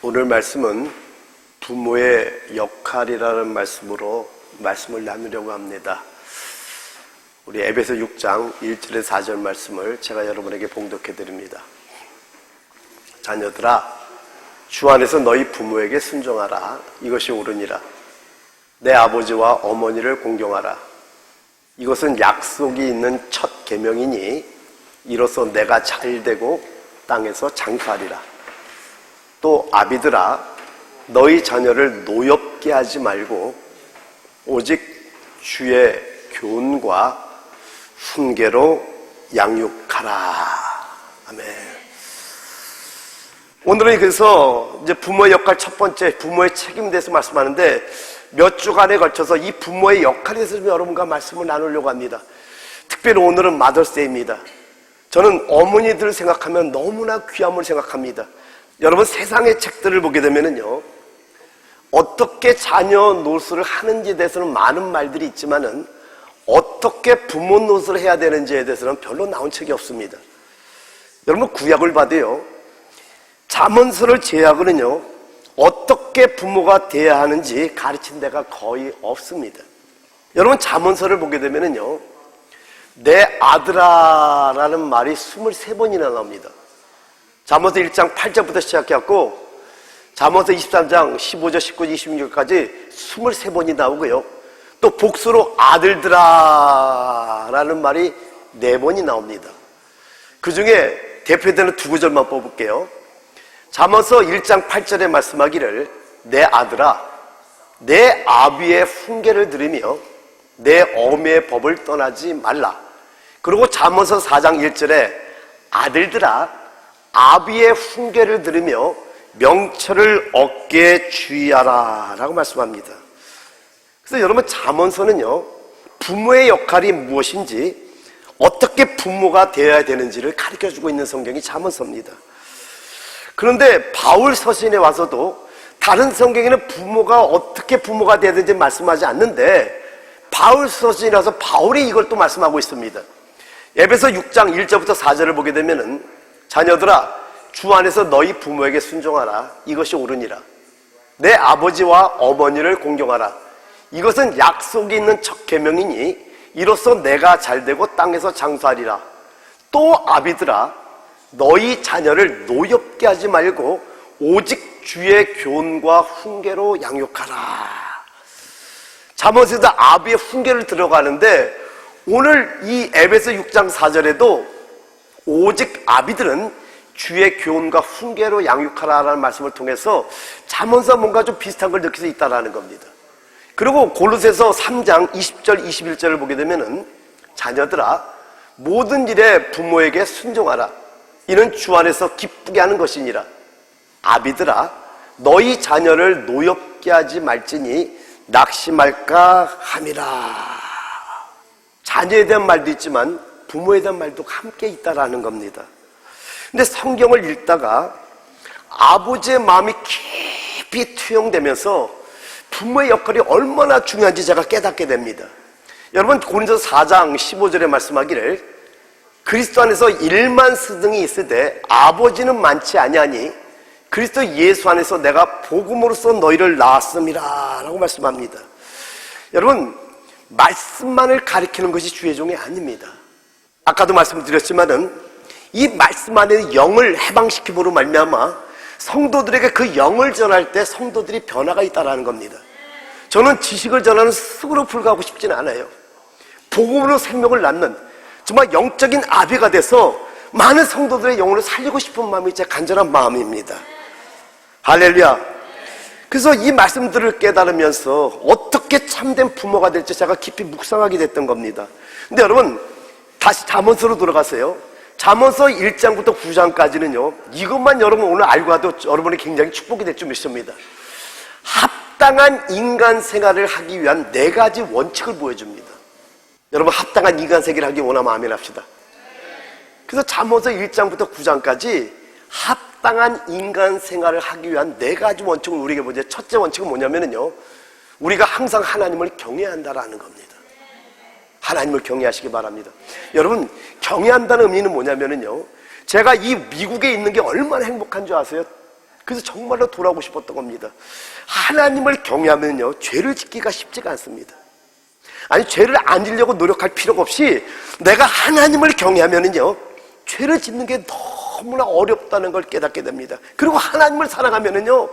오늘 말씀은 부모의 역할이라는 말씀으로 말씀을 나누려고 합니다. 우리 에베소 6장 1절에 4절 말씀을 제가 여러분에게 봉독해 드립니다. 자녀들아, 주 안에서 너희 부모에게 순종하라. 이것이 옳으니라. 내 아버지와 어머니를 공경하라. 이것은 약속이 있는 첫 계명이니 이로써 내가 잘되고 땅에서 장수하리라. 또 아비들아, 너희 자녀를 노엽게 하지 말고 오직 주의 교훈과 훈계로 양육하라. 아멘. 오늘은 그래서 이제 부모의 역할 첫 번째, 부모의 책임에 대해서 말씀하는데 몇 주간에 걸쳐서 이 부모의 역할에 대해서 좀 여러분과 말씀을 나누려고 합니다. 특별히 오늘은 마더스데이입니다. 저는 어머니들을 생각하면 너무나 귀함을 생각합니다. 여러분, 세상의 책들을 보게 되면은요, 어떻게 자녀 노릇을 하는지에 대해서는 많은 말들이 있지만은 어떻게 부모 노릇을 해야 되는지에 대해서는 별로 나온 책이 없습니다. 여러분, 구약을 봐도요, 잠언서를 제외하고는요, 어떻게 부모가 돼야 하는지 가르친 데가 거의 없습니다. 여러분, 잠언서를 보게 되면은요, 내 아들아 라는 말이 23번이나 나옵니다. 잠언서 1장 8절부터 시작해갖고 잠언서 23장 15절, 19절, 26절까지 23번이 나오고요. 또 복수로 아들들아 라는 말이 4번이 나옵니다. 그 중에 대표되는 두 구절만 뽑을게요. 잠언서 1장 8절에 말씀하기를 내 아들아, 내 아비의 훈계를 들으며 내 어미의 법을 떠나지 말라. 그리고 잠언서 4장 1절에 아들들아, 아비의 훈계를 들으며 명철을 얻게 주의하라 라고 말씀합니다. 그래서 여러분, 잠언서는요, 부모의 역할이 무엇인지, 어떻게 부모가 되어야 되는지를 가르쳐주고 있는 성경이 잠언서입니다. 그런데 바울 서신에 와서도 다른 성경에는 부모가 어떻게 부모가 되어야 되는지 말씀하지 않는데 바울 서신에 와서 바울이 이걸 또 말씀하고 있습니다. 에베소 6장 1절부터 4절을 보게 되면은 자녀들아, 주 안에서 너희 부모에게 순종하라. 이것이 옳으니라. 내 아버지와 어머니를 공경하라. 이것은 약속이 있는 첫 계명이니 이로써 내가 잘되고 땅에서 장수하리라. 또 아비들아, 너희 자녀를 노엽게 하지 말고 오직 주의 교훈과 훈계로 양육하라. 잠언서에서 아비의 훈계를 들어가는데 오늘 이 에베소 6장 4절에도 오직 아비들은 주의 교훈과 훈계로 양육하라라는 말씀을 통해서 잠언서 뭔가 좀 비슷한 걸 느낄 수 있다는 겁니다. 그리고 골로새서 3장 20절 21절을 보게 되면은 자녀들아, 모든 일에 부모에게 순종하라. 이는 주 안에서 기쁘게 하는 것이니라. 아비들아, 너희 자녀를 노엽게 하지 말지니 낙심할까 함이라. 자녀에 대한 말도 있지만 부모에 대한 말도 함께 있다라는 겁니다. 근데 성경을 읽다가 아버지의 마음이 깊이 투영되면서 부모의 역할이 얼마나 중요한지 제가 깨닫게 됩니다. 여러분, 고린도서 4장 15절에 말씀하기를 그리스도 안에서 1만 스승이 있으되 아버지는 많지 아니하니 그리스도 예수 안에서 내가 복음으로써 너희를 낳았음이라 라고 말씀합니다. 여러분, 말씀만을 가리키는 것이 주의 종이 아닙니다. 아까도 말씀드렸지만은 이 말씀 안에 영을 해방시킴으로 말미암아 성도들에게 그 영을 전할 때 성도들이 변화가 있다는 겁니다. 저는 지식을 전하는 습으로 불과하고 싶지는 않아요. 복음으로 생명을 낳는 정말 영적인 아비가 돼서 많은 성도들의 영혼을 살리고 싶은 마음이 제 간절한 마음입니다. 할렐루야. 그래서 이 말씀들을 깨달으면서 어떻게 참된 부모가 될지 제가 깊이 묵상하게 됐던 겁니다. 근데 여러분, 다시 잠언서로 돌아가세요. 잠언서 1장부터 9장까지는요, 이것만 여러분 오늘 알고 와도 여러분이 굉장히 축복이 될 줄 믿습니다. 합당한 인간 생활을 하기 위한 4가지 원칙을 보여줍니다. 여러분, 합당한 인간 생활을 하기 원하면 아멘 합시다. 그래서 잠언서 1장부터 9장까지 합당한 인간 생활을 하기 위한 4가지 원칙을 우리에게 보죠. 첫째 원칙은 뭐냐면요, 우리가 항상 하나님을 경외해야 한다라는 겁니다. 하나님을 경외하시기 바랍니다. 여러분, 경외한다는 의미는 뭐냐면요, 제가 이 미국에 있는 게 얼마나 행복한 줄 아세요? 그래서 정말로 돌아오고 싶었던 겁니다. 하나님을 경외하면요, 죄를 짓기가 쉽지가 않습니다. 아니, 죄를 안 지려고 노력할 필요가 없이 내가 하나님을 경외하면은요, 죄를 짓는 게 너무나 어렵다는 걸 깨닫게 됩니다. 그리고 하나님을 사랑하면은요,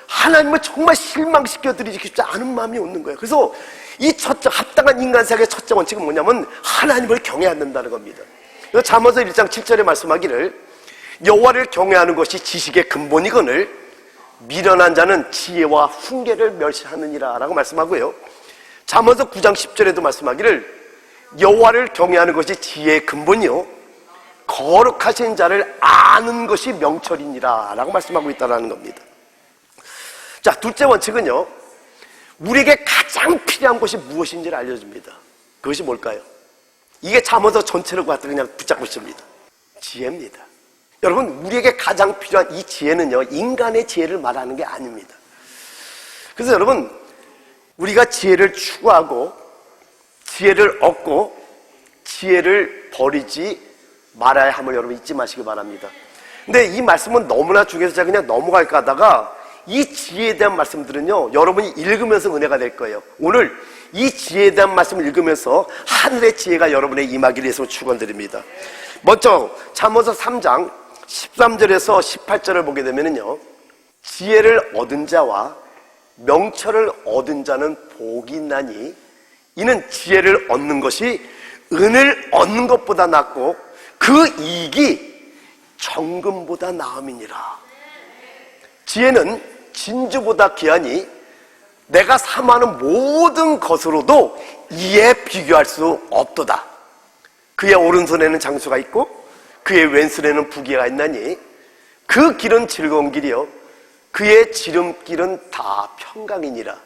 하나님을 정말 실망시켜 드리기 쉽지 않은 마음이 오는 거예요. 그래서 이 첫째, 합당한 인간사역의 첫째 원칙은 뭐냐면 하나님을 경외해야 된다는 겁니다. 그래서 잠언서 1장 7절에 말씀하기를 여호와를 경외하는 것이 지식의 근본이거늘 미련한 자는 지혜와 훈계를 멸시하느니라 라고 말씀하고요. 잠언서 9장 10절에도 말씀하기를 여호와를 경외하는 것이 지혜의 근본이요 거룩하신 자를 아는 것이 명철이니라 라고 말씀하고 있다는 겁니다. 자, 둘째 원칙은요, 우리에게 가장 필요한 것이 무엇인지를 알려줍니다. 그것이 뭘까요? 이게 잠언서 전체를 갖다 그냥 붙잡고 있습니다. 지혜입니다. 여러분, 우리에게 가장 필요한 이 지혜는요, 인간의 지혜를 말하는 게 아닙니다. 그래서 여러분, 우리가 지혜를 추구하고 지혜를 얻고 지혜를 버리지 말아야 함을 여러분 잊지 마시기 바랍니다. 근데 이 말씀은 너무나 중요해서 제가 그냥 넘어갈까 하다가 이 지혜에 대한 말씀들은요, 여러분이 읽으면서 은혜가 될 거예요. 오늘 이 지혜에 대한 말씀을 읽으면서 하늘의 지혜가 여러분의 임하기를 위해서 축원드립니다. 먼저 잠언서 3장 13절에서 18절을 보게 되면요, 지혜를 얻은 자와 명철을 얻은 자는 복이 있나니 이는 지혜를 얻는 것이 은을 얻는 것보다 낫고 그 이익이 정금보다 나음이니라. 지혜는 진주보다 귀하니 내가 삼하는 모든 것으로도 이에 비교할 수 없도다. 그의 오른손에는 장수가 있고 그의 왼손에는 부귀가 있나니 그 길은 즐거운 길이요 그의 지름길은 다 평강이니라.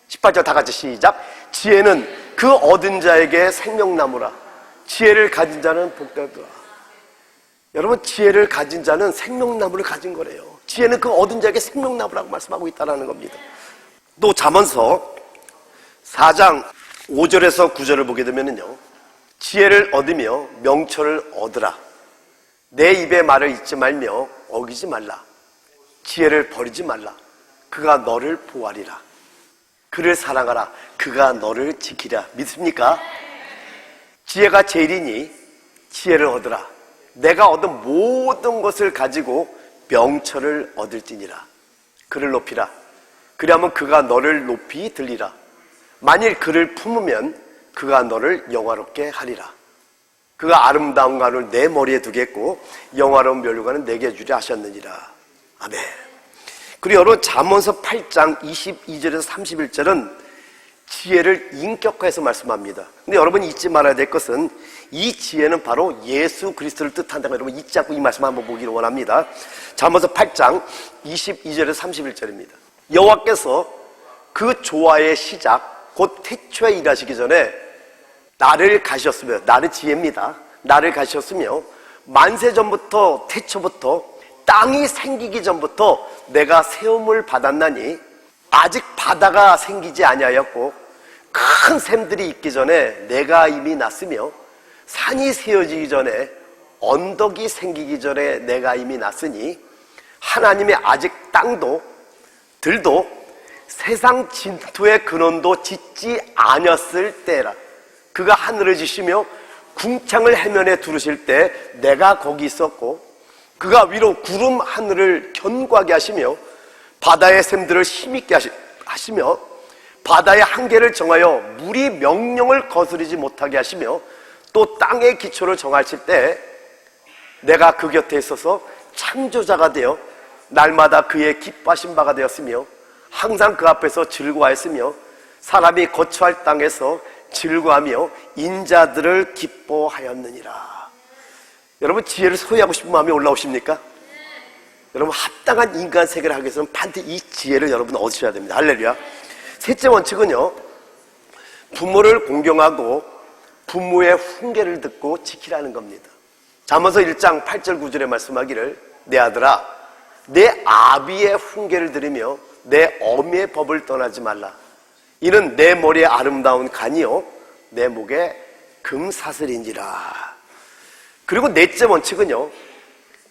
18절 다 같이 시작. 지혜는 그 얻은 자에게 생명나무라. 지혜를 가진 자는 복되도다. 여러분, 지혜를 가진 자는 생명나무를 가진 거래요. 지혜는 그 얻은 자에게 생명나무라고 말씀하고 있다는 겁니다. 또 잠언서 4장 5절에서 9절을 보게 되면요, 지혜를 얻으며 명철을 얻으라. 내 입의 말을 잊지 말며 어기지 말라. 지혜를 버리지 말라. 그가 너를 보호하리라. 그를 사랑하라. 그가 너를 지키랴. 믿습니까? 지혜가 제일이니 지혜를 얻으라. 내가 얻은 모든 것을 가지고 명철을 얻을지니라. 그를 높이라. 그리하면 그가 너를 높이 들리라. 만일 그를 품으면 그가 너를 영화롭게 하리라. 그가 아름다운 관을 내 머리에 두겠고 영화로운 면류관은 내게 주려 하셨느니라. 아멘. 그리고 여러분, 잠언서 8장 22절에서 31절은 지혜를 인격화해서 말씀합니다. 근데 여러분이 잊지 말아야 될 것은 이 지혜는 바로 예수 그리스도를 뜻한다고 여러분 잊지 않고 이 말씀 한번 보기를 원합니다. 잠언서 8장 22절에서 31절입니다. 여호와께서 그 조화의 시작 곧 태초에 일하시기 전에 나를 가셨으며, 나를 지혜입니다. 나를 가셨으며 만세 전부터 태초부터 땅이 생기기 전부터 내가 세움을 받았나니 아직 바다가 생기지 아니하였고 큰 샘들이 있기 전에 내가 이미 났으며 산이 세워지기 전에 언덕이 생기기 전에 내가 이미 났으니 하나님의 아직 땅도 들도 세상 진토의 근원도 짓지 아니었을 때라. 그가 하늘을 지시며 궁창을 해면에 두르실 때 내가 거기 있었고 그가 위로 구름 하늘을 견고하게 하시며 바다의 샘들을 힘있게 하시며 바다의 한계를 정하여 물이 명령을 거스르지 못하게 하시며 또 땅의 기초를 정하실 때 내가 그 곁에 있어서 창조자가 되어 날마다 그의 기뻐하신 바가 되었으며 항상 그 앞에서 즐거워했으며 사람이 거처할 땅에서 즐거워하며 인자들을 기뻐하였느니라. 여러분, 지혜를 소유하고 싶은 마음이 올라오십니까? 여러분, 합당한 인간 세계를 하기 위해서는 반드시 이 지혜를 여러분 얻으셔야 됩니다. 할렐루야. 셋째 원칙은요, 부모를 공경하고 부모의 훈계를 듣고 지키라는 겁니다. 잠언서 1장 8절 9절에 말씀하기를 내 아들아 내 아비의 훈계를 들으며 내 어미의 법을 떠나지 말라. 이는 내 머리에 아름다운 간이요 내 목에 금사슬인지라. 그리고 넷째 원칙은요,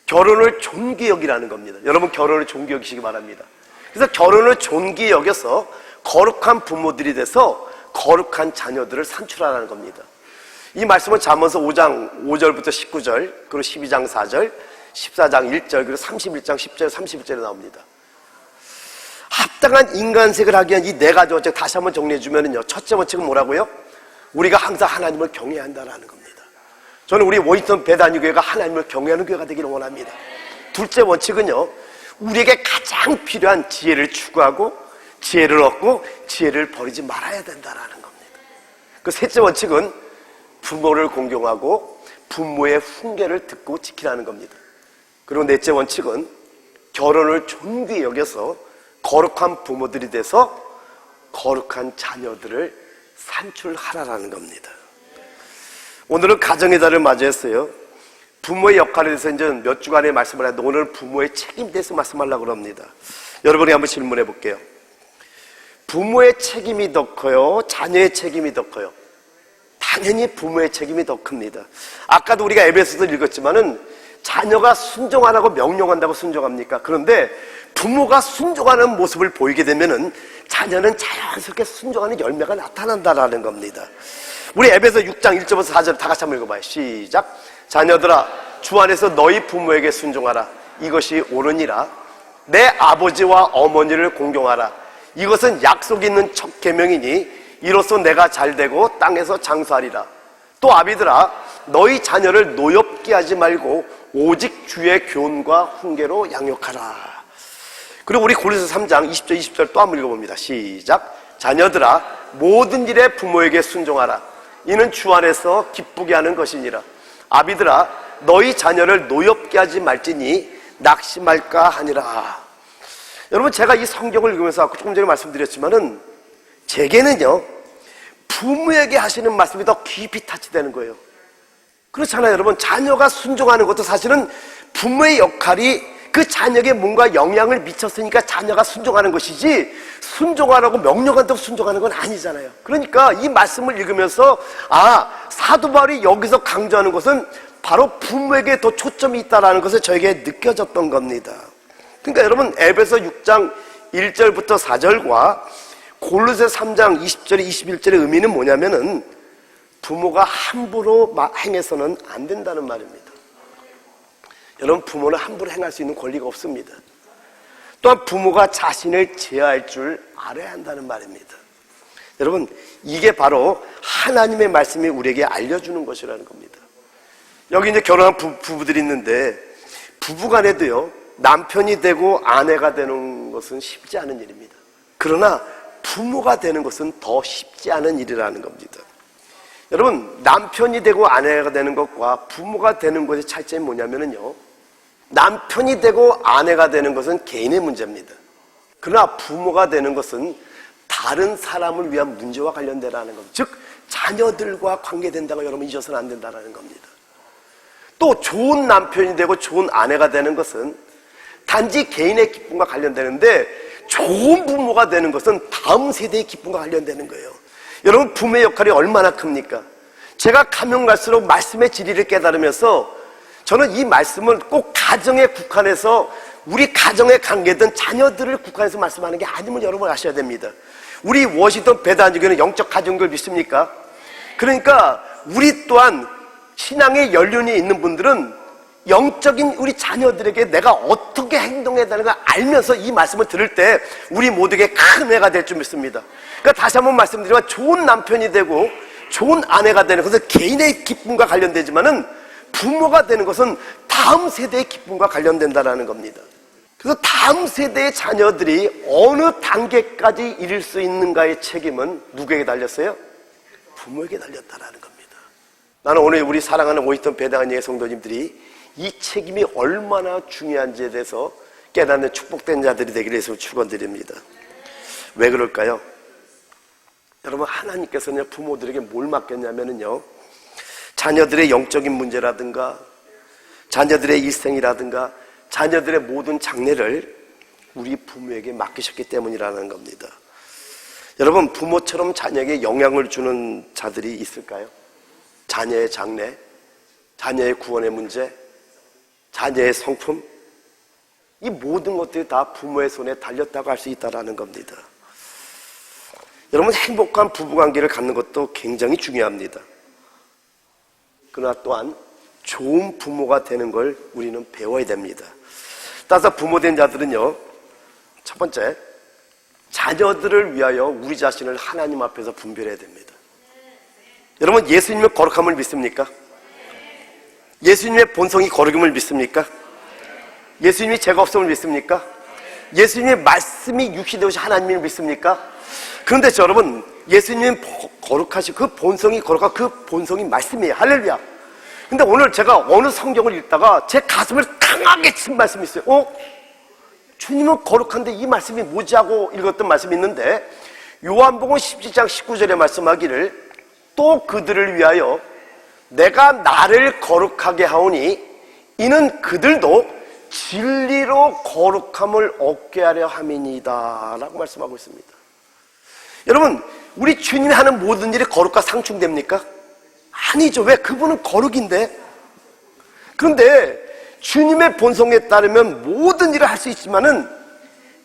결혼을 존귀 여기라는 겁니다. 여러분 결혼을 존귀 여기시기 바랍니다. 그래서 결혼을 존귀 여겨서 거룩한 부모들이 돼서 거룩한 자녀들을 산출하라는 겁니다. 이 말씀은 잠언서 5장 5절부터 19절, 그리고 12장 4절, 14장 1절, 그리고 31장 10절, 31절에 나옵니다. 합당한 인간색을 하기 위한 이 네 가지 원칙 다시 한번 정리해 주면요. 첫째 원칙은 뭐라고요? 우리가 항상 하나님을 경외해야 한다는 겁니다. 저는 우리 워싱턴 베다니 교회가 하나님을 경외하는 교회가 되기를 원합니다. 둘째 원칙은요, 우리에게 가장 필요한 지혜를 추구하고 지혜를 얻고 지혜를 버리지 말아야 된다는 겁니다. 그 셋째 원칙은 부모를 공경하고 부모의 훈계를 듣고 지키라는 겁니다. 그리고 넷째 원칙은 결혼을 존귀히 여겨서 거룩한 부모들이 돼서 거룩한 자녀들을 산출하라는 겁니다. 오늘은 가정의 달을 맞이했어요. 부모의 역할에 대해서 이제 몇 주간의 말씀을 했는데 오늘은 부모의 책임에 대해서 말씀하려고 합니다. 여러분이 한번 질문해 볼게요. 부모의 책임이 더 커요? 자녀의 책임이 더 커요? 당연히 부모의 책임이 더 큽니다. 아까도 우리가 에베소서 읽었지만은 자녀가 순종 안 하고 명령한다고 순종합니까? 그런데 부모가 순종하는 모습을 보이게 되면은 자녀는 자연스럽게 순종하는 열매가 나타난다라는 겁니다. 우리 에베소 6장 1절부터 4절 다 같이 한번 읽어봐요. 시작. 자녀들아 주 안에서 너희 부모에게 순종하라. 이것이 옳으니라. 내 아버지와 어머니를 공경하라. 이것은 약속 있는 첫 계명이니 이로써 내가 잘되고 땅에서 장수하리라. 또 아비들아 너희 자녀를 노엽게 하지 말고 오직 주의 교훈과 훈계로 양육하라. 그리고 우리 고린도서 3장 20절 20절 또 한번 읽어봅니다. 시작. 자녀들아 모든 일에 부모에게 순종하라. 이는 주 안에서 기쁘게 하는 것이니라. 아비들아 너희 자녀를 노엽게 하지 말지니 낙심할까 하니라. 여러분 제가 이 성경을 읽으면서 조금 전에 말씀드렸지만은 제게는요 부모에게 하시는 말씀이 더 깊이 타치되는 거예요. 그렇잖아요 여러분. 자녀가 순종하는 것도 사실은 부모의 역할이 그 자녀에게 뭔가 영향을 미쳤으니까 자녀가 순종하는 것이지 순종하라고 명령한다고 순종하는 건 아니잖아요. 그러니까 이 말씀을 읽으면서 사도 바울이 여기서 강조하는 것은 바로 부모에게 더 초점이 있다는 것을 저에게 느껴졌던 겁니다. 그러니까 여러분 에베소 6장 1절부터 4절과 골로새 3장 20절 21절의 의미는 뭐냐면은 부모가 함부로 행해서는 안 된다는 말입니다. 여러분 부모는 함부로 행할 수 있는 권리가 없습니다. 또한 부모가 자신을 제어할 줄 알아야 한다는 말입니다. 여러분 이게 바로 하나님의 말씀이 우리에게 알려주는 것이라는 겁니다. 여기 이제 결혼한 부부들이 있는데 부부간에도요 남편이 되고 아내가 되는 것은 쉽지 않은 일입니다. 그러나 부모가 되는 것은 더 쉽지 않은 일이라는 겁니다. 여러분 남편이 되고 아내가 되는 것과 부모가 되는 것의 차이점이 뭐냐면요 남편이 되고 아내가 되는 것은 개인의 문제입니다. 그러나 부모가 되는 것은 다른 사람을 위한 문제와 관련되라는 겁니다. 즉 자녀들과 관계된다고 여러분 잊어서는 안 된다는 겁니다. 또 좋은 남편이 되고 좋은 아내가 되는 것은 단지 개인의 기쁨과 관련되는데 좋은 부모가 되는 것은 다음 세대의 기쁨과 관련되는 거예요. 여러분 부모의 역할이 얼마나 큽니까? 제가 가면 갈수록 말씀의 진리를 깨달으면서 저는 이 말씀을 꼭 가정에 국한해서 우리 가정의 관계든 자녀들을 국한해서 말씀하는 게 아님을 여러분 아셔야 됩니다. 우리 워싱턴 베다니 교회는 영적 가정교를 믿습니까? 그러니까 우리 또한 신앙의 연륜이 있는 분들은 영적인 우리 자녀들에게 내가 어떻게 행동해야 되는 걸 알면서 이 말씀을 들을 때 우리 모두에게 큰 해가 될 줄 믿습니다. 그러니까 다시 한번 말씀드리면 좋은 남편이 되고 좋은 아내가 되는 것은 개인의 기쁨과 관련되지만은 부모가 되는 것은 다음 세대의 기쁨과 관련된다는 겁니다. 그래서 다음 세대의 자녀들이 어느 단계까지 이룰 수 있는가의 책임은 누구에게 달렸어요? 부모에게 달렸다는 겁니다. 나는 오늘 우리 사랑하는 워싱턴 베다니의 성도님들이 이 책임이 얼마나 중요한지에 대해서 깨닫는 축복된 자들이 되기를 위해서 축원드립니다. 왜 그럴까요? 여러분 하나님께서는 부모들에게 뭘 맡겼냐면요 자녀들의 영적인 문제라든가 자녀들의 일생이라든가 자녀들의 모든 장래를 우리 부모에게 맡기셨기 때문이라는 겁니다. 여러분 부모처럼 자녀에게 영향을 주는 자들이 있을까요? 자녀의 장래, 자녀의 구원의 문제, 자녀의 성품, 이 모든 것들이 다 부모의 손에 달렸다고 할 수 있다는 겁니다. 여러분, 행복한 부부관계를 갖는 것도 굉장히 중요합니다. 그러나 또한 좋은 부모가 되는 걸 우리는 배워야 됩니다. 따라서 부모된 자들은요, 첫 번째, 자녀들을 위하여 우리 자신을 하나님 앞에서 분별해야 됩니다. 여러분, 예수님의 거룩함을 믿습니까? 예수님의 본성이 거룩임을 믿습니까? 예수님이 죄가 없음을 믿습니까? 예수님의 말씀이 육시 되오신 하나님을 믿습니까? 그런데 여러분, 예수님 거룩하시고 그 본성이 거룩하고 그 본성이 말씀이에요. 할렐루야. 근데 오늘 제가 어느 성경을 읽다가 제 가슴을 강하게 친 말씀이 있어요. 주님은 거룩한데 이 말씀이 뭐지 하고 읽었던 말씀이 있는데, 요한복음 17장 19절에 말씀하기를, 또 그들을 위하여 내가 나를 거룩하게 하오니 이는 그들도 진리로 거룩함을 얻게 하려 함이니이다 라고 말씀하고 있습니다. 여러분, 우리 주님이 하는 모든 일이 거룩과 상충됩니까? 아니죠. 왜? 그분은 거룩인데. 그런데 주님의 본성에 따르면 모든 일을 할 수 있지만은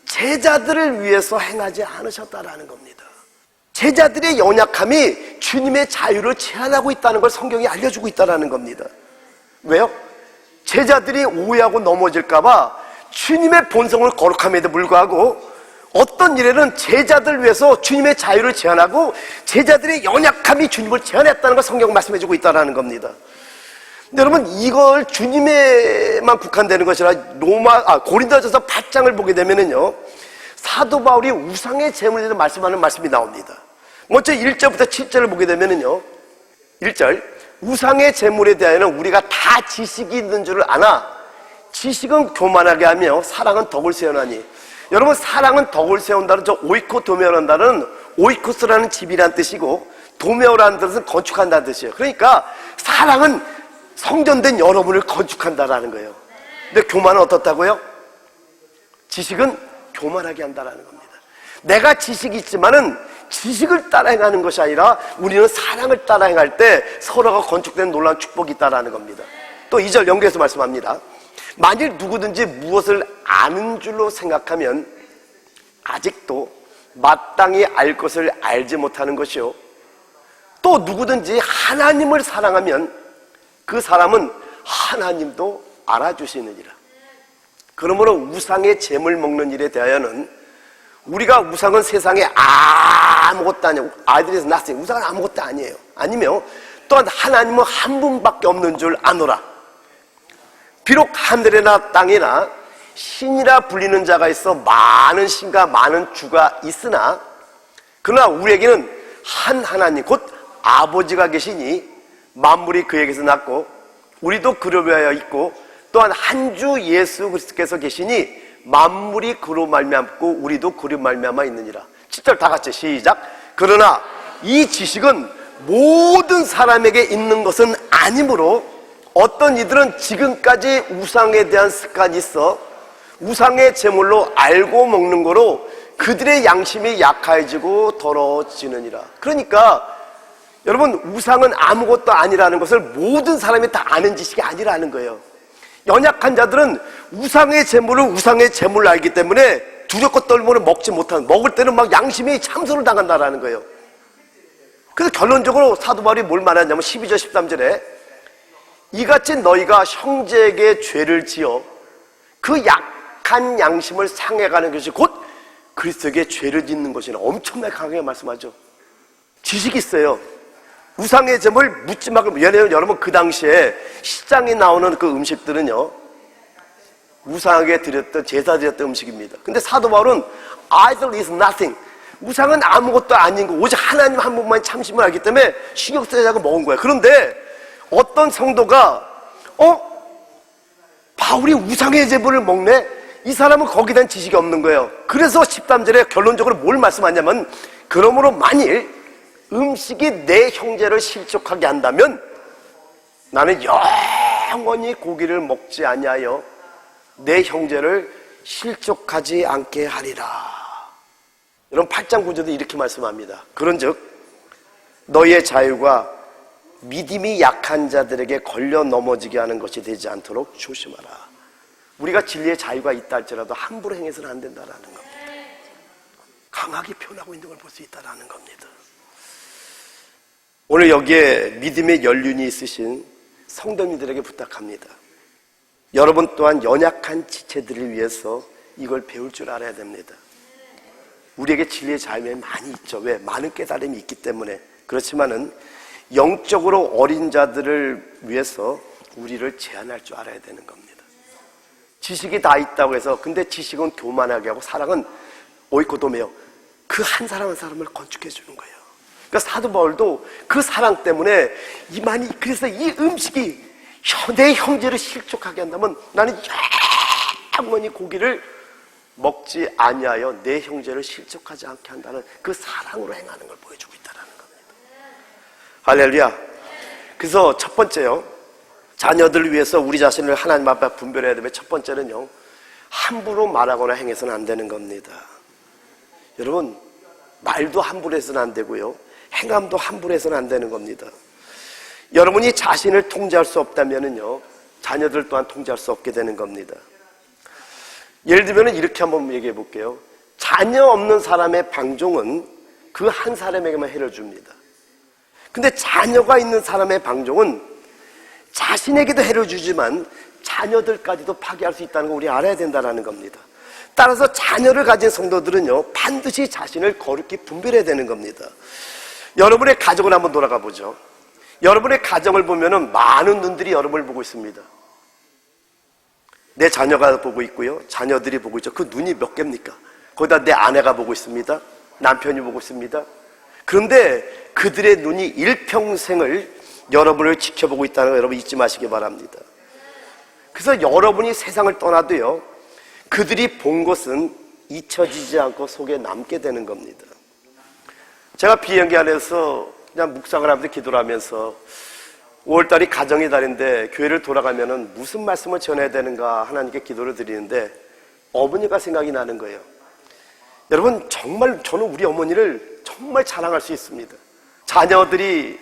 제자들을 위해서 행하지 않으셨다라는 겁니다. 제자들의 연약함이 주님의 자유를 제한하고 있다는 걸 성경이 알려주고 있다는 겁니다. 왜요? 제자들이 오해하고 넘어질까봐 주님의 본성을 거룩함에도 불구하고 어떤 일에는 제자들을 위해서 주님의 자유를 제한하고 제자들의 연약함이 주님을 제한했다는 걸 성경은 말씀해주고 있다는 겁니다. 근데 여러분, 이걸 주님에만 국한되는 것이 아니라 고린도전서 8장을 보게 되면은요, 사도 바울이 우상의 제물에 대해서 말씀하는 말씀이 나옵니다. 먼저 1절부터 7절을 보게 되면은요, 1절, 우상의 제물에 대하여는 우리가 다 지식이 있는 줄을 아나 지식은 교만하게 하며 사랑은 덕을 세우나니. 여러분, 사랑은 덕을 세운다는 저 오이코도메오란다는 오이코스라는 집이란 뜻이고, 도메오라는 뜻은 건축한다는 뜻이에요. 그러니까 사랑은 성전된 여러분을 건축한다라는 거예요. 근데 교만은 어떻다고요? 지식은 교만하게 한다라는 겁니다. 내가 지식이 있지만은 지식을 따라 행하는 것이 아니라 우리는 사랑을 따라 행할 때 서로가 건축된 놀라운 축복이 있다라는 겁니다. 또 2절 연결해서 말씀합니다. 만일 누구든지 무엇을 아는 줄로 생각하면 아직도 마땅히 알 것을 알지 못하는 것이요, 또 누구든지 하나님을 사랑하면 그 사람은 하나님도 알아주시느니라. 그러므로 우상의 제물 먹는 일에 대하여는 우리가 우상은 세상에 아무것도 아니에요. 아이들이 nothing. 우상은 아무것도 아니에요. 아니며 또한 하나님은 한 분밖에 없는 줄 아노라. 비록 하늘이나 땅이나 신이라 불리는 자가 있어 많은 신과 많은 주가 있으나 그러나 우리에게는 한 하나님 곧 아버지가 계시니 만물이 그에게서 났고 우리도 그로 위하여 있고 또한 한 주 예수 그리스도께서 계시니 만물이 그로 말미암고 우리도 그로 말미암아 있느니라. 7절 다 같이 시작. 그러나 이 지식은 모든 사람에게 있는 것은 아니므로 어떤 이들은 지금까지 우상에 대한 습관이 있어 우상의 제물로 알고 먹는 거로 그들의 양심이 약해지고 더러워지느니라. 그러니까 여러분, 우상은 아무것도 아니라는 것을 모든 사람이 다 아는 지식이 아니라는 거예요. 연약한 자들은 우상의 제물로 알기 때문에 두렵고 떨면은 먹지 못하는, 먹을 때는 막 양심이 참소를 당한다라는 거예요. 그래서 결론적으로 사도 바울이 뭘 말하냐면 12절 13절에 이같이 너희가 형제에게 죄를 지어 그 약한 양심을 상해가는 것이 곧 그리스도에게 죄를 짓는 것이라. 엄청나게 강하게 말씀하죠. 지식이 있어요. 우상의 제물 묻지 말고. 여러분, 그 당시에 시장에 나오는 그 음식들은요, 우상에게 드렸던, 제사 드렸던 음식입니다. 근데 사도 바울은 idol is nothing. 우상은 아무것도 아닌 거, 오직 하나님 한 분만 참심을 알기 때문에 신경 쓰지 않고 먹은 거예요. 그런데 어떤 성도가 바울이 우상의 제물을 먹네? 이 사람은 거기에 대한 지식이 없는 거예요. 그래서 13절에 결론적으로 뭘 말씀하냐면, 그러므로 만일 음식이 내 형제를 실족하게 한다면 나는 영원히 고기를 먹지 아니하여 내 형제를 실족하지 않게 하리라. 여러분, 8장 9절도 이렇게 말씀합니다. 그런즉 너희의 자유가 믿음이 약한 자들에게 걸려 넘어지게 하는 것이 되지 않도록 조심하라. 우리가 진리의 자유가 있다 할지라도 함부로 행해서는 안 된다라는 겁니다. 강하게 표현하고 있는 걸 볼 수 있다라는 겁니다. 오늘 여기에 믿음의 연륜이 있으신 성도님들에게 부탁합니다. 여러분 또한 연약한 지체들을 위해서 이걸 배울 줄 알아야 됩니다. 우리에게 진리의 자유가 많이 있죠. 왜? 많은 깨달음이 있기 때문에. 그렇지만은 영적으로 어린 자들을 위해서 우리를 제한할 줄 알아야 되는 겁니다. 지식이 다 있다고 해서, 근데 지식은 교만하게 하고 사랑은 오이코도메요. 그 한 사람 한 사람을 건축해 주는 거예요. 그러니까 사도 바울도 그 사랑 때문에 그래서 이 음식이 내 형제를 실족하게 한다면 나는 영원히 고기를 먹지 아니하여 내 형제를 실족하지 않게 한다는 그 사랑으로 행하는 걸 보여주고 있다는 겁니다. 할렐루야. 그래서 첫 번째요, 자녀들을 위해서 우리 자신을 하나님 앞에 분별해야 되면 첫 번째는요, 함부로 말하거나 행해서는 안 되는 겁니다. 여러분, 말도 함부로 해서는 안 되고요, 행함도 함부로 해서는 안 되는 겁니다. 여러분이 자신을 통제할 수 없다면은요, 자녀들 또한 통제할 수 없게 되는 겁니다. 예를 들면 이렇게 한번 얘기해 볼게요. 자녀 없는 사람의 방종은 그 한 사람에게만 해를 줍니다. 근데 자녀가 있는 사람의 방종은 자신에게도 해를 주지만 자녀들까지도 파괴할 수 있다는 걸 우리 알아야 된다는 겁니다. 따라서 자녀를 가진 성도들은요, 반드시 자신을 거룩히 분별해야 되는 겁니다. 여러분의 가정을 한번 돌아가 보죠. 여러분의 가정을 보면은 많은 눈들이 여러분을 보고 있습니다. 내 자녀가 보고 있고요, 자녀들이 보고 있죠. 그 눈이 몇 개입니까? 거기다 내 아내가 보고 있습니다. 남편이 보고 있습니다. 그런데 그들의 눈이 일평생을 여러분을 지켜보고 있다는 거 여러분 잊지 마시기 바랍니다. 그래서 여러분이 세상을 떠나도요, 그들이 본 것은 잊혀지지 않고 속에 남게 되는 겁니다. 제가 비행기 안에서 그냥 묵상을 하면서 기도를 하면서 5월달이 가정의 달인데 교회를 돌아가면은 무슨 말씀을 전해야 되는가 하나님께 기도를 드리는데 어머니가 생각이 나는 거예요. 여러분, 정말 저는 우리 어머니를 정말 자랑할 수 있습니다. 자녀들이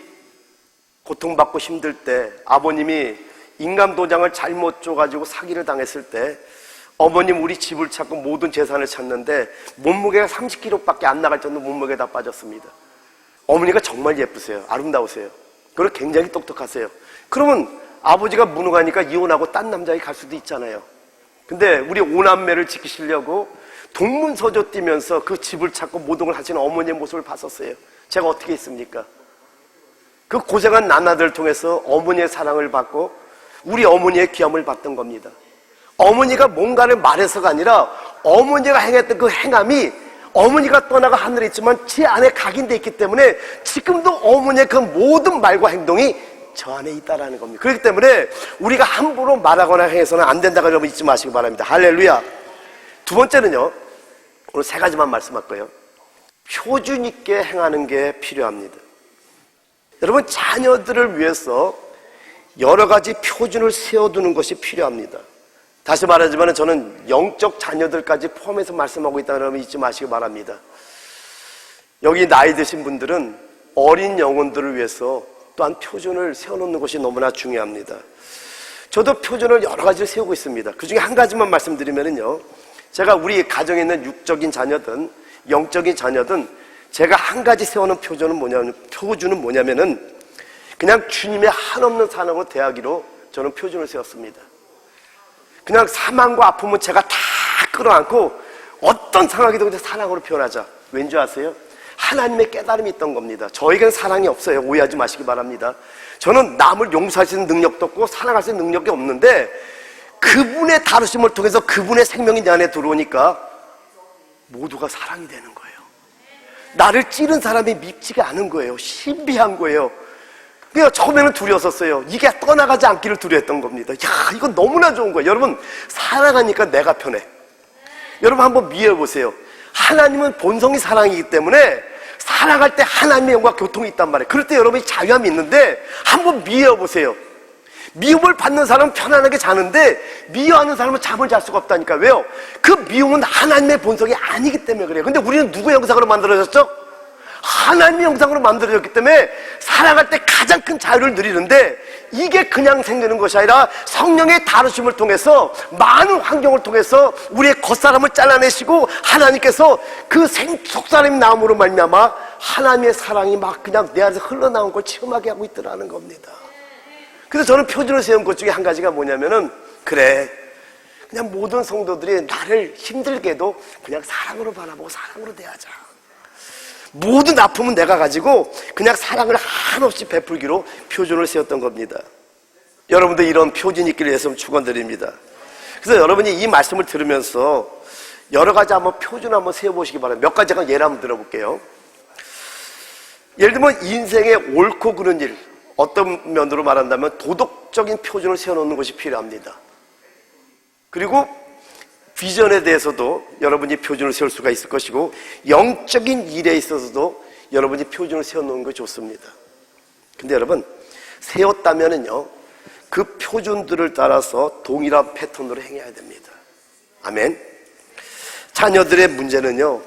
고통받고 힘들 때, 아버님이 인감도장을 잘못 줘가지고 사기를 당했을 때 어머님 우리 집을 찾고 모든 재산을 찾는데 몸무게가 30kg밖에 안 나갈 정도 몸무게가 다 빠졌습니다. 어머니가 정말 예쁘세요. 아름다우세요. 그리고 굉장히 똑똑하세요. 그러면 아버지가 무능하니까 이혼하고 딴 남자에게 갈 수도 있잖아요. 근데 우리 오남매를 지키시려고 동문서조 뛰면서 그 집을 찾고 모든 걸 하시는 어머니의 모습을 봤었어요. 제가 어떻게 했습니까? 그 고생한 나나들을 통해서 어머니의 사랑을 받고 우리 어머니의 귀함을 받던 겁니다. 어머니가 뭔가를 말해서가 아니라 어머니가 행했던 그 행함이, 어머니가 떠나가 하늘에 있지만 제 안에 각인되어 있기 때문에 지금도 어머니의 그 모든 말과 행동이 저 안에 있다라는 겁니다. 그렇기 때문에 우리가 함부로 말하거나 해서는 안 된다고 여러분 잊지 마시기 바랍니다. 할렐루야. 두 번째는요, 오늘 세 가지만 말씀할 거예요. 표준 있게 행하는 게 필요합니다. 여러분, 자녀들을 위해서 여러 가지 표준을 세워두는 것이 필요합니다. 다시 말하지만 저는 영적 자녀들까지 포함해서 말씀하고 있다는 걸 잊지 마시기 바랍니다. 여기 나이 드신 분들은 어린 영혼들을 위해서 또한 표준을 세워놓는 것이 너무나 중요합니다. 저도 표준을 여러 가지를 세우고 있습니다. 그 중에 한 가지만 말씀드리면요, 제가 우리 가정에 있는 육적인 자녀든 영적인 자녀든 제가 한 가지 세우는 표준은 뭐냐면은 그냥 주님의 한없는 사랑으로 대하기로 저는 표준을 세웠습니다. 그냥 사망과 아픔은 제가 다 끌어안고 어떤 상황이든 그냥 사랑으로 표현하자. 왠지 아세요? 하나님의 깨달음이 있던 겁니다. 저에겐 사랑이 없어요. 오해하지 마시기 바랍니다. 저는 남을 용서할 수 있는 능력도 없고 사랑할 수 있는 능력이 없는데 그분의 다루심을 통해서 그분의 생명이 내 안에 들어오니까 모두가 사랑이 되는 거예요. 나를 찌른 사람이 밉지가 않은 거예요. 신비한 거예요. 그러니까 처음에는 두려웠었어요. 이게 떠나가지 않기를 두려웠던 겁니다. 야, 이건 너무나 좋은 거예요. 여러분, 사랑하니까 내가 편해. 여러분 한번 미워보세요. 하나님은 본성이 사랑이기 때문에 사랑할 때 하나님의 영과 교통이 있단 말이에요. 그럴 때 여러분이 자유함이 있는데 한번 미워보세요. 미움을 받는 사람은 편안하게 자는데 미워하는 사람은 잠을 잘 수가 없다니까. 왜요? 그 미움은 하나님의 본성이 아니기 때문에 그래요. 근데 우리는 누구의 형상으로 만들어졌죠? 하나님의 형상으로 만들어졌기 때문에 살아갈 때 가장 큰 자유를 누리는데, 이게 그냥 생기는 것이 아니라 성령의 다루심을 통해서, 많은 환경을 통해서 우리의 겉사람을 잘라내시고 하나님께서 그 속사람이 나옴으로 말미암아 하나님의 사랑이 막 그냥 내 안에서 흘러나온 걸 체험하게 하고 있더라는 겁니다. 그래서 저는 표준을 세운 것 중에 한 가지가 뭐냐면은, 그래, 그냥 모든 성도들이 나를 힘들게도 그냥 사랑으로 바라보고 사랑으로 대하자. 모든 아픔은 내가 가지고 그냥 사랑을 한없이 베풀기로 표준을 세웠던 겁니다. 여러분도 이런 표준이 있기를 예수님 축원드립니다. 그래서 여러분이 이 말씀을 들으면서 여러 가지 한번 표준 한번 세워보시기 바랍니다. 몇 가지 제가 예를 한번 들어볼게요. 예를 들면 인생의 옳고 그른 일, 어떤 면으로 말한다면 도덕적인 표준을 세워놓는 것이 필요합니다. 그리고 비전에 대해서도 여러분이 표준을 세울 수가 있을 것이고, 영적인 일에 있어서도 여러분이 표준을 세워놓는 것이 좋습니다. 근데 여러분, 세웠다면은요, 그 표준들을 따라서 동일한 패턴으로 행해야 됩니다. 아멘. 자녀들의 문제는요,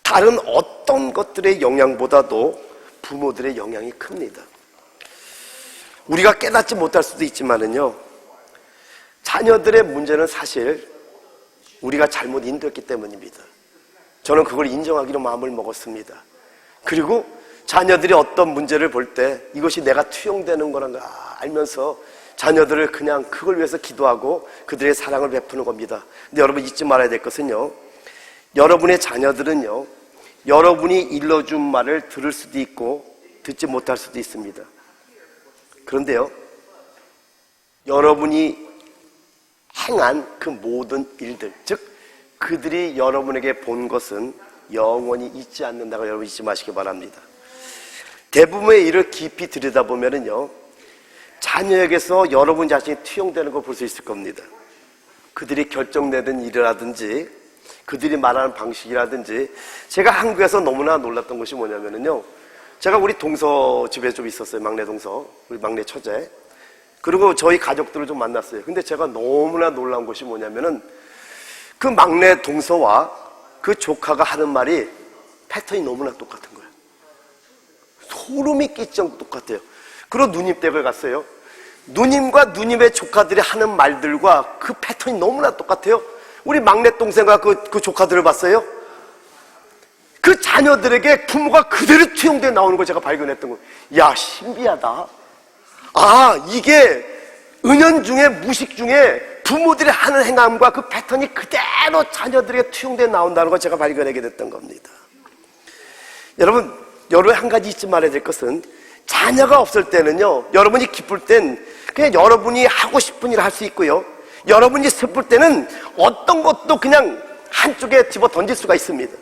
다른 어떤 것들의 영향보다도 부모들의 영향이 큽니다. 우리가 깨닫지 못할 수도 있지만은요, 자녀들의 문제는 사실 우리가 잘못 인도했기 때문입니다. 저는 그걸 인정하기로 마음을 먹었습니다. 그리고 자녀들이 어떤 문제를 볼 때 이것이 내가 투영되는 거란가 알면서 자녀들을 그냥 그걸 위해서 기도하고 그들의 사랑을 베푸는 겁니다. 근데 여러분 잊지 말아야 될 것은요, 여러분의 자녀들은요, 여러분이 일러준 말을 들을 수도 있고 듣지 못할 수도 있습니다. 그런데요, 여러분이 행한 그 모든 일들, 즉 그들이 여러분에게 본 것은 영원히 잊지 않는다고 여러분 잊지 마시기 바랍니다. 대부분의 일을 깊이 들여다보면은요, 자녀에게서 여러분 자신이 투영되는 걸 볼 수 있을 겁니다. 그들이 결정내던 일이라든지 그들이 말하는 방식이라든지. 제가 한국에서 너무나 놀랐던 것이 뭐냐면은요, 제가 우리 동서 집에 좀 있었어요. 막내 동서, 우리 막내 처제. 그리고 저희 가족들을 좀 만났어요. 근데 제가 너무나 놀라운 것이 뭐냐면은, 그 막내 동서와 그 조카가 하는 말이 패턴이 너무나 똑같은 거예요. 소름이 끼칠 정도 똑같아요. 그리고 누님 댁을 갔어요. 누님과 누님의 조카들이 하는 말들과 그 패턴이 너무나 똑같아요. 우리 막내 동생과 그 조카들을 봤어요. 그 자녀들에게 부모가 그대로 투영되어 나오는 걸 제가 발견했던 거예요. 야, 신비하다. 아, 이게 은연중에 무식 중에 부모들이 하는 행함과 그 패턴이 그대로 자녀들에게 투영되어 나온다는 걸 제가 발견하게 됐던 겁니다. 여러분 한 가지 잊지 말아야 될 것은, 자녀가 없을 때는요, 여러분이 기쁠 땐 그냥 여러분이 하고 싶은 일을 할 수 있고요, 여러분이 슬플 때는 어떤 것도 그냥 한쪽에 집어 던질 수가 있습니다.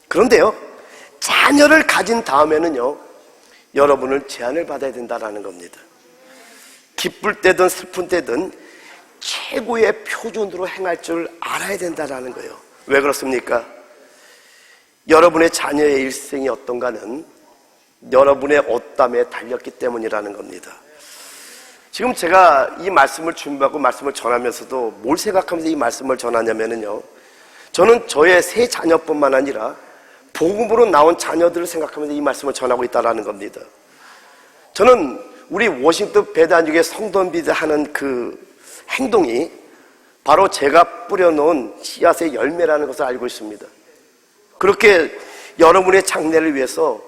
그런데요, 자녀를 가진 다음에는요, 여러분을 제한을 받아야 된다는 겁니다. 기쁠 때든 슬픈 때든 최고의 표준으로 행할 줄 알아야 된다는 거예요. 왜 그렇습니까? 여러분의 자녀의 일생이 어떤가는 여러분의 옷담에 달렸기 때문이라는 겁니다. 지금 제가 이 말씀을 준비하고 말씀을 전하면서도 뭘 생각하면서 이 말씀을 전하냐면요, 저는 저의 세 자녀뿐만 아니라 복음으로 나온 자녀들을 생각하면서 이 말씀을 전하고 있다는 겁니다. 저는 우리 워싱턴 배단육의 성도님들이 하는 그 행동이 바로 제가 뿌려놓은 씨앗의 열매라는 것을 알고 있습니다. 그렇게 여러분의 장래를 위해서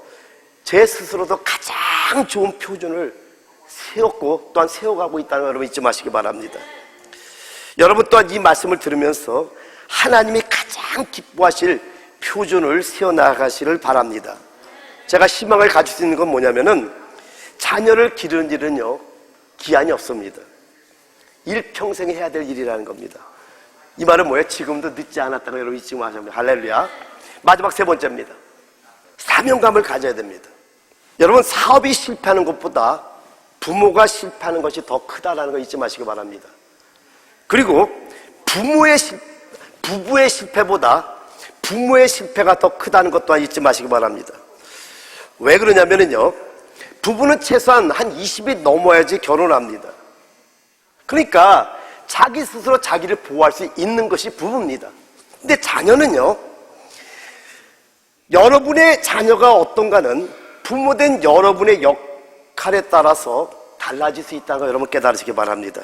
제 스스로도 가장 좋은 표준을 세웠고 또한 세워가고 있다는 걸 여러분 잊지 마시기 바랍니다. 여러분 또한 이 말씀을 들으면서 하나님이 가장 기뻐하실 표준을 세워나가시를 바랍니다. 제가 희망을 가질 수 있는 건 뭐냐면은, 자녀를 기르는 일은요, 기한이 없습니다. 일평생에 해야 될 일이라는 겁니다. 이 말은 뭐예요? 지금도 늦지 않았다고 여러분 잊지 마십니다. 할렐루야. 마지막 세 번째입니다. 사명감을 가져야 됩니다. 여러분, 사업이 실패하는 것보다 부모가 실패하는 것이 더 크다라는 거 잊지 마시기 바랍니다. 그리고 부부의 실패보다 부모의 실패가 더 크다는 것 또한 잊지 마시기 바랍니다. 왜 그러냐면요, 부부는 최소한 한 20이 넘어야지 결혼합니다. 그러니까 자기 스스로 자기를 보호할 수 있는 것이 부부입니다. 근데 자녀는요, 여러분의 자녀가 어떤가는 부모된 여러분의 역할에 따라서 달라질 수 있다는 걸 여러분 깨달으시기 바랍니다.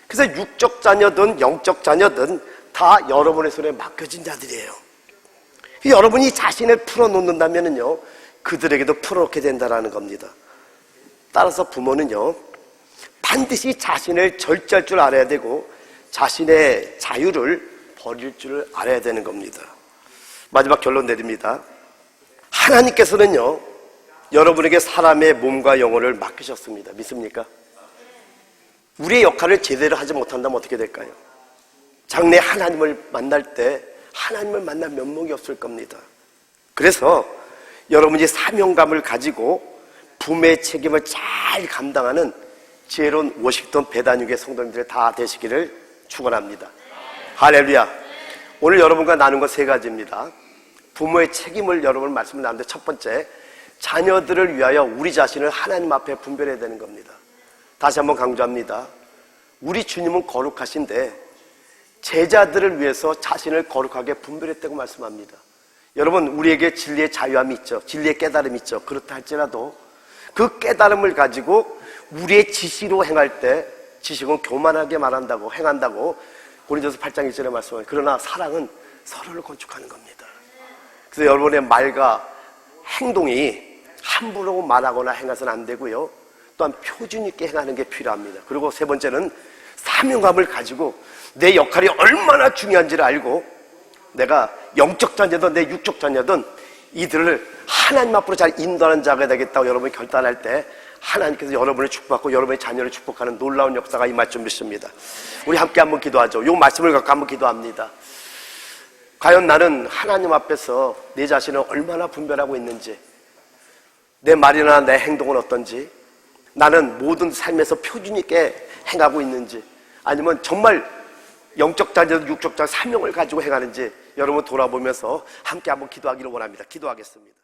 그래서 육적 자녀든 영적 자녀든 다 여러분의 손에 맡겨진 자들이에요. 여러분이 자신을 풀어놓는다면요, 그들에게도 풀어놓게 된다는 겁니다. 따라서 부모는요, 반드시 자신을 절제할 줄 알아야 되고 자신의 자유를 버릴 줄 알아야 되는 겁니다. 마지막 결론 내립니다. 하나님께서는요, 여러분에게 사람의 몸과 영혼을 맡기셨습니다. 믿습니까? 우리의 역할을 제대로 하지 못한다면 어떻게 될까요? 장래 하나님을 만날 때 하나님을 만날 면목이 없을 겁니다. 그래서 여러분이 사명감을 가지고 부모의 책임을 잘 감당하는 지혜로운 워싱턴 배단육의 성도님들 다 되시기를 축원합니다. 할렐루야. 오늘 여러분과 나눈 것 세 가지입니다. 부모의 책임을 여러분 말씀을 나누는데 첫 번째, 자녀들을 위하여 우리 자신을 하나님 앞에 분별해야 되는 겁니다. 다시 한번 강조합니다. 우리 주님은 거룩하신데 제자들을 위해서 자신을 거룩하게 분별했다고 말씀합니다. 여러분, 우리에게 진리의 자유함이 있죠. 진리의 깨달음이 있죠. 그렇다 할지라도 그 깨달음을 가지고 우리의 지시로 행할 때, 지식은 교만하게 말한다고 행한다고 고린도서 8장 1절에 말씀합니다. 그러나 사랑은 서로를 건축하는 겁니다. 그래서 여러분의 말과 행동이 함부로 말하거나 행해서는 안 되고요, 또한 표준 있게 행하는 게 필요합니다. 그리고 세 번째는 사명감을 가지고 내 역할이 얼마나 중요한지를 알고 내가 영적 자녀든 내 육적 자녀든 이들을 하나님 앞으로 잘 인도하는 자가 되겠다고 여러분이 결단할 때 하나님께서 여러분을 축복하고 여러분의 자녀를 축복하는 놀라운 역사가 임할 줄 믿습니다. 우리 함께 한번 기도하죠. 이 말씀을 갖고 한번 기도합니다. 과연 나는 하나님 앞에서 내 자신을 얼마나 분별하고 있는지, 내 말이나 내 행동은 어떤지, 나는 모든 삶에서 표준 있게 행하고 있는지, 아니면 정말 영적 자녀, 육적 자녀 사명을 가지고 행하는지 여러분 돌아보면서 함께 한번 기도하기를 원합니다. 기도하겠습니다.